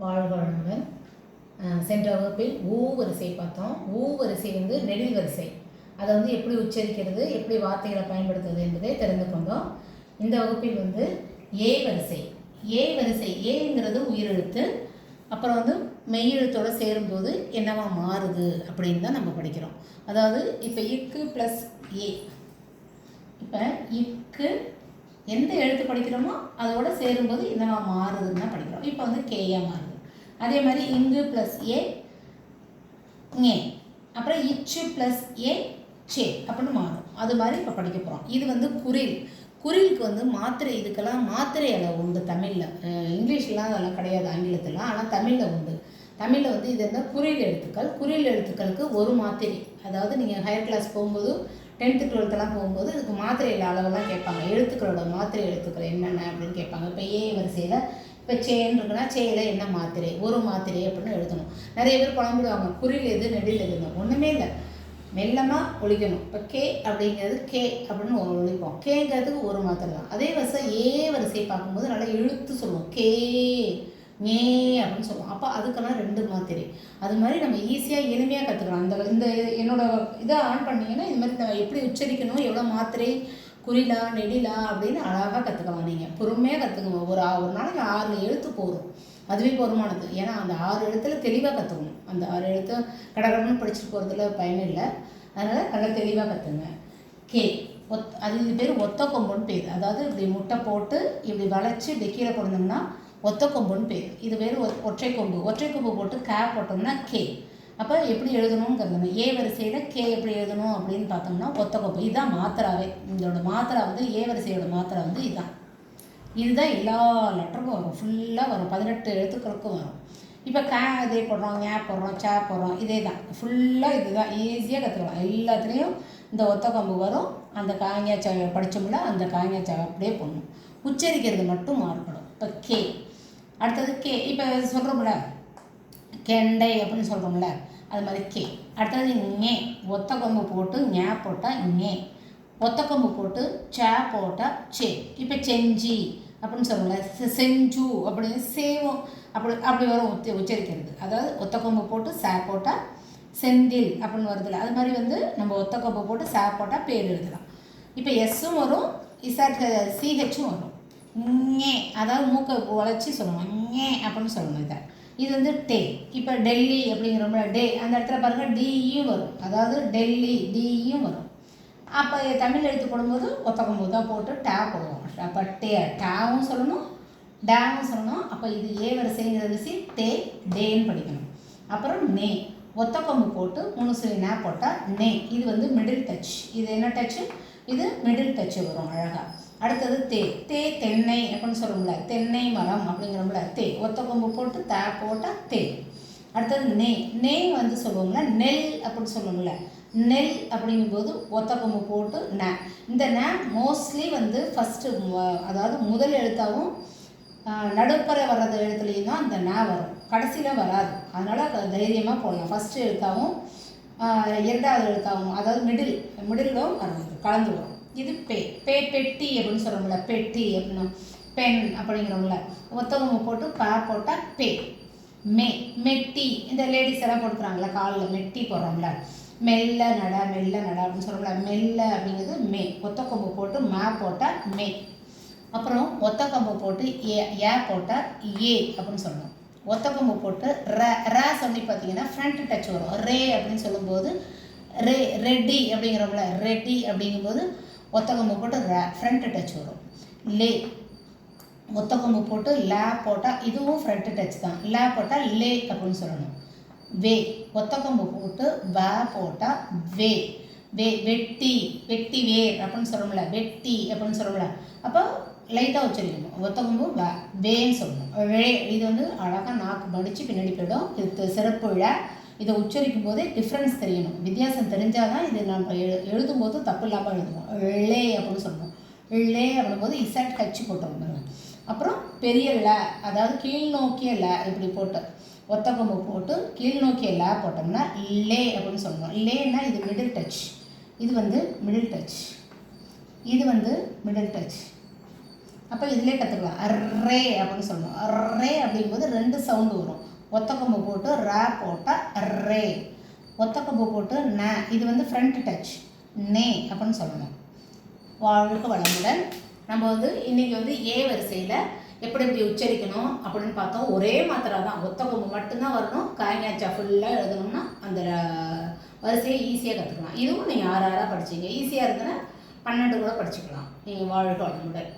வாழ்க வளமுடன். சென்ற வகுப்பில் ஊ வரிசை பார்த்தோம். ஊ வரிசை வந்து நெடில் வரிசை. அதை வந்து எப்படி உச்சரிக்கிறது, எப்படி வார்த்தைகளை பயன்படுத்துவது என்பதை தெரிந்து கொண்டோம். இந்த வகுப்பில் வந்து ஏ வரிசை. ஏ வரிசை, ஏங்கிறது உயிரெழுத்து. அப்புறம் வந்து மெய்யெழுத்தோடு சேரும்போது என்னவா மாறுது அப்படின்னு தான் நம்ம படிக்கிறோம். அதாவது இப்போ இக்கு ப்ளஸ் ஏ, இப்போ இக்கு எந்த எழுத்து படிக்கிறோமோ அதோட சேரும்போது என்னவா மாறுதுன்னு தான் படிக்கிறோம். இப்போ வந்து கேயா மாறுது. அதே மாதிரி இங்கு ப்ளஸ் ஏ ஞே, அப்புறம் இச்சு ப்ளஸ் ஏ சே அப்படின்னு மாறும். அது மாதிரி இப்போ படிக்க போகிறோம். இது வந்து குறில். குறிலுக்கு வந்து மாத்திரை, இதுக்கெல்லாம் மாத்திரை அளவு உண்டு தமிழில். இங்கிலீஷ்லாம் அதெல்லாம் கிடையாது, ஆங்கிலத்திலாம். ஆனால் தமிழில் உண்டு. தமிழில் வந்து இது என்ன குறில் எழுத்துக்கள். குறில் எழுத்துக்களுக்கு ஒரு மாத்திரை. அதாவது நீங்கள் ஹையர் கிளாஸ் போகும்போது 10th 12th போகும்போது இதுக்கு மாத்திரையில் அளவெல்லாம் கேட்பாங்க. எழுத்துக்களோட மாத்திரை எழுத்துக்கள் என்னென்ன அப்படின்னு கேட்பாங்க. இப்போ ஏ வரிசையில் இப்போ சேன்னு இருக்குன்னா சேயில் என்ன மாத்திரை, ஒரு மாத்திரை அப்படின்னு எழுதணும். நிறைய பேர் குழம்பிடுவாங்க, குறில் எது நெடில் எதுன்னு. ஒன்றுமே இல்லை, மெல்லமாக ஒழிக்கணும். இப்போ கே அப்படிங்கிறது கே அப்படின்னு ஒழிப்போம். கேங்கிறதுக்கு ஒரு மாத்திரை தான். அதே வரிசை ஏ வரிசையை பார்க்கும்போது நல்லா இழுத்து சொல்லுவோம், கே ஞே அப்படின்னு சொல்லுவோம். அப்போ அதுக்கெல்லாம் 2 மாத்திரை. அது மாதிரி நம்ம ஈஸியாக எளிமையாக கற்றுக்கலாம். இந்த என்னோட இதை ஆன் பண்ணிங்கன்னா இது மாதிரி நம்ம எப்படி உச்சரிக்கணும், எவ்வளோ மாத்திரை, குறிலா நெடிலா அப்படின்னு அழகாக கற்றுக்கலாம். நீங்கள் பொறுமையாக கற்றுக்கணும். ஒரு நாளைக்கு 6 எழுத்து போதும், அதுவே போதுமானது. ஏன்னா அந்த 6 எழுத்துல தெளிவாக கற்றுக்கணும். அந்த 6 எழுத்து கடகடன்னு படிச்சுட்டு போகிறதுல பயனும் இல்லை. அதனால் நல்லா தெளிவாக கற்றுங்க. கே அது இது பேர் ஒத்த கொம்புன்னு பேர். அதாவது இப்படி முட்டை போட்டு இப்படி வளைச்சி இப்படி கீழே போனோம்னா ஒத்த கொம்புன்னு பேர். இது பேர் ஒற்றை கொம்பு. ஒற்றை கொம்பு போட்டு கே போட்டோம்னா கே. அப்போ எப்படி எழுதணுங்கிறது ஏ வரிசையில் கே எப்படி எழுதணும் அப்படின்னு பார்த்தோம்னா ஒத்த கொம்பு. இதுதான் மாத்திராவே. இதோட மாத்திரா வந்து ஏ வரிசையோட மாத்திரா வந்து இதுதான் எல்லா லெட்டருக்கும் வரும், ஃபுல்லாக வரும், 18 எழுத்துக்களுக்கும் வரும். இப்போ கே இதே போடுறோம், ஞே போடுறோம், சே போடுறோம், இதே தான் ஃபுல்லாக. இதுதான் ஈஸியாக கற்றுக்கலாம். எல்லாத்துலேயும் இந்த ஒத்த கொம்பு வரும். அந்த காய்ஞாச்சாவை படித்தோம்ல, அந்த காய்ஞாச்சாவை அப்படியே போடணும். உச்சரிக்கிறது மட்டும் மாறுபடும். இப்போ கே, அடுத்தது கே. இப்போ சொல்கிறோம்ல கெண்டை அப்படின்னு சொல்கிறோம்ல, அது மாதிரி கே. அடுத்தது ஞே, ஒத்த கொம்பு போட்டு ஞே போட்டால் ஞே, ஒத்த கொம்பு போட்டு சே போட்டால் சே. இப்போ செஞ்சி அப்படின்னு சொல்லுவோம்ல, செஞ்சு அப்படின்னு சேவும் அப்படி வரும் உச்சரிக்கிறது. அதாவது ஒத்த கொம்பு போட்டு சே போட்டால் செந்தில் அப்படின்னு வருதுல்ல, அது மாதிரி வந்து நம்ம ஒத்த கொம்பு போட்டு சே போட்டால் பேர் எழுதலாம். இப்போ எஸ்ஸும் வரும், சிஹெச்சும் வரும். ஞே, அதாவது மூக்கை உழைச்சி சொல்லணும், ஞே அப்படின்னு சொல்லணும். இது வந்து டே. இப்போ டெல்லி அப்படிங்கிறோம்ல, டே, அந்த இடத்துல பாருங்கள் டியும் வரும். அதாவது டெல்லி டியும் வரும். அப்போ தமிழ் எழுத்து போடும்போது ஒத்த கொம்பு தான் போட்டு டே போடுவோம். அப்போ டேவும் சொல்லணும், டேவும் சொல்லணும். அப்போ இது ஏ வரிசைங்கிறது டே டேன்னு படிக்கணும். அப்புறம் நே, ஒத்த கொம்பு போட்டு 3 சுழி நே போட்டால் நே. இது வந்து மிடில் டச். இது என்ன டச்சு? இது மிடில் டச்சு வரும் அழகாக. அடுத்தது தே தென்னை அப்படின்னு சொல்லுவோம்ல, தென்னை மரம் அப்படிங்கிறோம்ல, ஒத்த கொம்பு போட்டு தே போட்டால் தே. அடுத்தது நே வந்து சொல்லுவோம்ல, நெல் அப்படின்னு சொல்லுவோம்ல, நெல் அப்படிங்கும்போது ஒத்த கொம்பு போட்டு நே. இந்த நே மோஸ்ட்லி வந்து ஃபஸ்ட்டு, அதாவது முதல் எழுத்தாகவும் நடுப்பறை வர்றது எழுத்துலேயும் தான் இந்த நே வரும், கடைசியில் வராது. அதனால் தைரியமாக போடலாம். ஃபஸ்ட்டு எழுத்தாகவும் 2வது எழுத்தாகவும், அதாவது மிடிலும் வரும், கலந்து வரும். இது பெட்டி அப்படின்னு சொல்கிறோம்ல, பெட்டி அப்படின்னா பென் அப்படிங்கிறோம்ல, ஒத்தவங்க போட்டு போட்டால் பே. மெட்டி, இந்த லேடிஸ் எல்லாம் போட்டுக்கிறாங்களா காலில் மெட்டி போடுறோம்ல, மெல்ல நட அப்படின்னு சொல்கிறோம்ல, மெல்ல அப்படிங்கிறது மே. ஒத்த கொம்பு போட்டு போட்டால் மே. அப்புறம் ஒத்த கொம்பு போட்டு ஏ போட்டால் ஏ அப்படின்னு சொல்லணும். ஒத்த கொம்பு போட்டு ர சொல்லி பார்த்தீங்கன்னா ஃப்ரண்ட் டச் வரும். ரே அப்படின்னு சொல்லும்போது ரெட்டி அப்படிங்கிறோம்ல, ரெட்டி அப்படிங்கும்போது ஒத்த கொம்பு போட்டு ஃப்ரண்ட் டச் வரும். லே, ஒத்த கொம்பு போட்டு லே போட்டால் இதுவும் ஃப்ரண்ட் டச் தான். லே போட்டால் லே அப்படின்னு சொல்லணும். வே, ஒத்த கொம்பு போட்டு வே போட்டால் வே. வெட்டி வேர் அப்படின்னு சொல்கிறோம்ல, வெட்டி அப்படின்னு சொல்கிறோம்ல. அப்போ லைட்டாக உச்சரிக்கணும். ஒத்த கொம்பு வேன்னு சொல்லணும். இது வந்து அழகாக நாக்கு மடித்து பின்னாடி போயிடும். இது சிறப்பு விழா. இதை உச்சரிக்கும் போதே டிஃப்ரென்ஸ் தெரியணும், வித்தியாசம் தெரிஞ்சால் தான் இது நம்ம எழுதும்போது தப்பு இல்லாமல் எழுதுவோம். லே அப்படின்னு சொல்லணும். லே அப்படிங்கும்போது இசட் ஹச்சு போட்டோம். அப்புறம் பெரிய ல, அதாவது கீழ் நோக்கிய ல இப்படி போட்டு ஒத்த கொம்பு போட்டு கீழ் நோக்கிய ல போட்டோம்னா லே அப்படின்னு சொல்லணும். லேன்னா இது மிடில் டச். இது வந்து மிடில் டச். இது வந்து மிடில் டச். அப்போ இதிலே கற்றுக்கலாம். ரே அப்படின்னு சொல்லணும். ரே அப்படிங்கும்போது 2 சவுண்டு வரும். ஒத்த கொம்பு போட்டு ரா போட்டால் ரே, ஒத்த கொம்பு போட்டு ந, இது வந்து ஃப்ரண்ட் டச், நே அப்படின்னு சொல்லணும். வாழ்க வளமுடன். நம்ம வந்து இன்றைக்கி வந்து ஏ வரிசையில் எப்படி எப்படி உச்சரிக்கணும் அப்படின்னு பார்த்தோம். ஒரே மாத்திரை தான், ஒத்த கொம்பு மட்டும்தான் வரணும். காய்ஞாச்சா ஃபுல்லாக எழுதணும்னா அந்த வரிசையை ஈஸியாக கற்றுக்கலாம். இதுவும் நீங்கள் 6 படிச்சிங்க. ஈஸியாக இருந்ததுன்னா 12 கூட படிச்சுக்கலாம். நீங்கள் வாழ்க வளமுடன்.